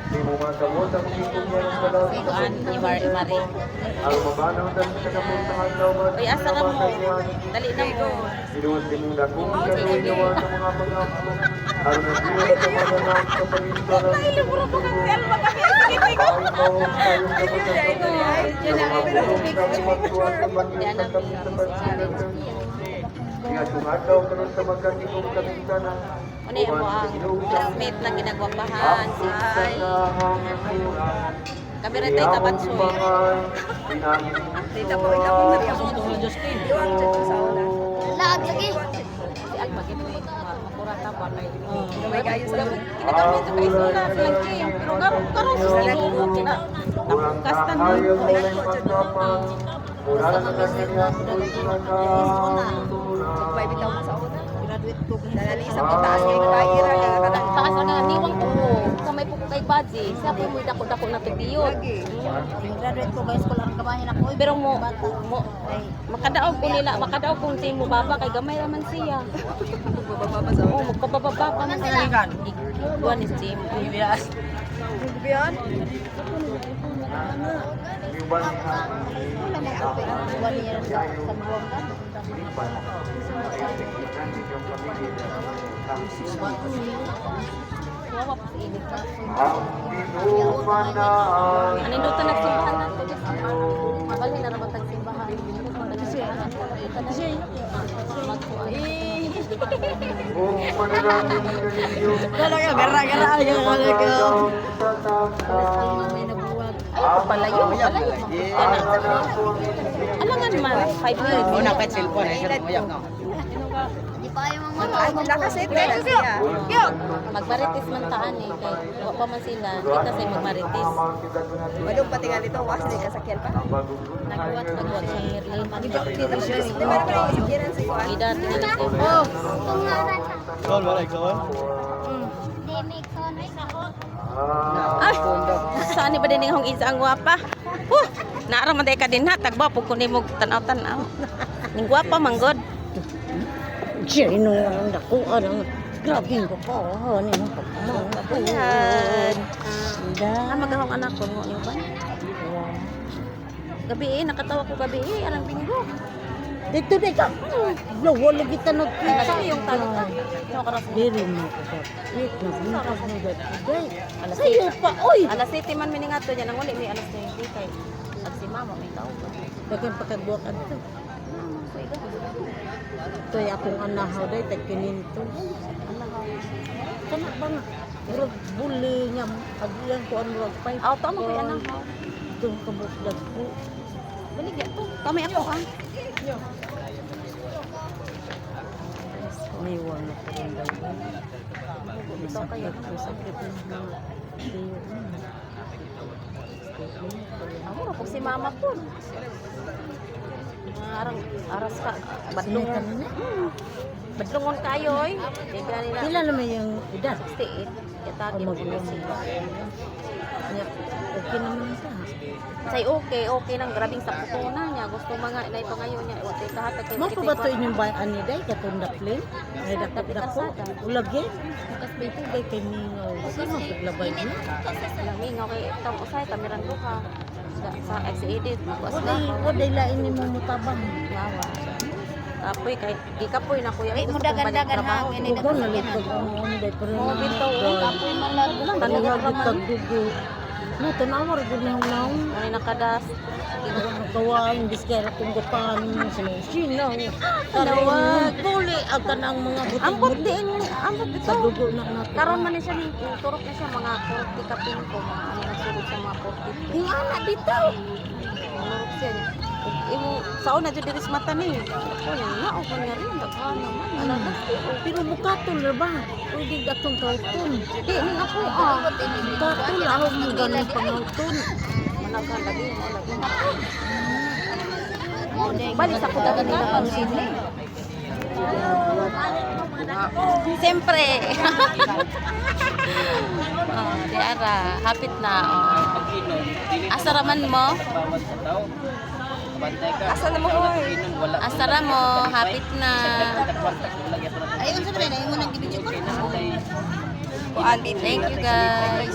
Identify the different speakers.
Speaker 1: Di mo magamot ang sipong niya ng balawin sa
Speaker 2: Kuan ni Mari.
Speaker 1: ang mabanaw sa kapuntahan daw
Speaker 2: Uy, asa na mo? Dali na mo.
Speaker 1: Sinuot din mong dakong sa ginawa sa mga pag-apo. Ang nagdiwa sa mga naman sa palinturan. Ay,
Speaker 2: Libro ko kasi alma kami. Sige,
Speaker 1: pawang tayong kapag sa magtuwa sa banyo sa kami sa pagsilag. Kaya sumagaw ka nun sa magkakitong kapisanan.
Speaker 2: Ano yan mo ang classmate lang ginagwapahan. Si Ay. Kami rin tayo kabansoy.
Speaker 3: Dito po, ikaw po na rin.
Speaker 2: Justin.
Speaker 3: Laag lagi.
Speaker 2: Si Alma, gito makurata pa kay.
Speaker 3: May kayo sa labot.
Speaker 2: Kinagamit ito kay Sula, silang Kim. Pero karon sa sinulo, napukastan mo.
Speaker 3: May bitaw mo sa una. Graduate ko. Dali sa pagtaas kay Kaira.
Speaker 2: Taas na nga, niwang ko po. Sa may puko kay Badji. Siya po yung dako-dako na tugiyot.
Speaker 3: Graduate ko guys, ko lang kamahin ako.
Speaker 2: Pero makadaog ko nila, makadaog kung si mo baba kay gamay naman siya.
Speaker 3: Bababa pa sa
Speaker 2: Oo, magpababa pa na sila. Iguan ni Jim.
Speaker 3: Bibiyan. Bibiyan? Wala may ako. 1 year sa buwang ka.
Speaker 2: Wawa pa sa init ka.
Speaker 1: Ang
Speaker 2: Ano doon nagsimbahan natin? Mabalhin na naman tagsimbahan. Kasi
Speaker 3: Talaga, gara-gara yung talaga.
Speaker 2: ay, palayo. Alangan man, 5 years.
Speaker 4: Una pet cellphone ay sarap moyak no.
Speaker 3: Hindi pa yung mga ay lakas eh kaya siya.
Speaker 2: Magmaritis man taan eh. Kay wa pa man sila. Kita say magmaritis.
Speaker 3: Walong pati nga dito, was din kasakyan pa.
Speaker 2: Nagbuwat sa Merlin.
Speaker 3: Di ba naman yung isikiran sa kuwan?
Speaker 2: Ida tingnan natin.
Speaker 3: Oh!
Speaker 4: Kawan wala kawan.
Speaker 2: Ay, saan ni ba din yung isa ang gwapa? Naara man day ka din ha. Tagba po kunin mo tanaw-tanaw. Ning gwapa man god.
Speaker 5: Siya inulang dako ang grabe ko pa ni mo
Speaker 2: Ayan. Magahong anak ko mo niyo ba? Gabi nakatawa ko gabi alang binggo.
Speaker 5: dito ka lawa lagi tanod
Speaker 2: Kasi yung tanong yung karas
Speaker 5: diri mo ko wait na bukas mo dai
Speaker 2: alas
Speaker 5: sayo pa oy
Speaker 2: alas 7 man miningato niya nang uli may alas 20 kay at si mama may tao pa.
Speaker 5: dagan pakadbuak adto to ya akong anahaw dai tag kininto kana bang murag buli nya agilan ko ang murag pay
Speaker 2: Aw tama ko yan ha.
Speaker 5: to kabukdag ko
Speaker 2: Dali to. Kami ako ah.
Speaker 5: may wala ko rin daw
Speaker 2: Ito kayo.
Speaker 5: sakit ng mga tiyo
Speaker 2: Ako ra si mama po. Arang aras ka badlongon. Badlongon kayo oy. Di ganina.
Speaker 5: Kila naman yung edad
Speaker 2: 68. Yatagi mo na siya.
Speaker 5: okay naman siya
Speaker 2: Say okay nang grabing sa putuna niya. Gusto mga inay pa ngayon niya. Wate kahatag kay
Speaker 5: mo pa ba to inyong bayan ni day katunda plane ay dapat dako ulagi kas ba ito day kay ningaw sino paglabay niya
Speaker 2: Lami nga kay tang usay kamiran ko ka. Sa XAD magwas na.
Speaker 5: o day lain ni mo mutabang
Speaker 2: Yawa. Kapoy kay gikapoy na kuya.
Speaker 3: Ay, mudagan-dagan ha.
Speaker 5: ko na litag mo ano day pero
Speaker 2: Mo bitaw kapoy man lang lang
Speaker 5: tanong
Speaker 2: tanong
Speaker 5: nga litag dugo no tanawar gud na naw
Speaker 2: Ano nakadas?
Speaker 5: nagawain biskaya kung gutan mo sino tanawag buli ang kanang mga
Speaker 2: Ambot
Speaker 5: buti
Speaker 2: din, ambot
Speaker 5: sa
Speaker 2: ito.
Speaker 5: dugo na natin
Speaker 2: Karon man ni siya ni turok na siya mga 40 kapin ko, mga ano nagsulod sa mga 40.
Speaker 5: yung anak dito
Speaker 2: Turok siya niya. Imo saon na jud diri sa mata ni. Ako na ako niya rin daghan naman. Alaga.
Speaker 5: pero bukatol na ba pwede atong kauton
Speaker 2: Di ni ako ah.
Speaker 5: bukatol ahog mo ganun pangauton
Speaker 2: Managhan lagi mo lagi. Balik sa kuda ni pang sini. Siyempre. Tiara, hapit na. Asaraman mo?
Speaker 3: Asa na mo hoy?
Speaker 2: Asara mo, hapit na.
Speaker 3: Ayun sa dre na yung unang gibidyo ko. Thank you guys.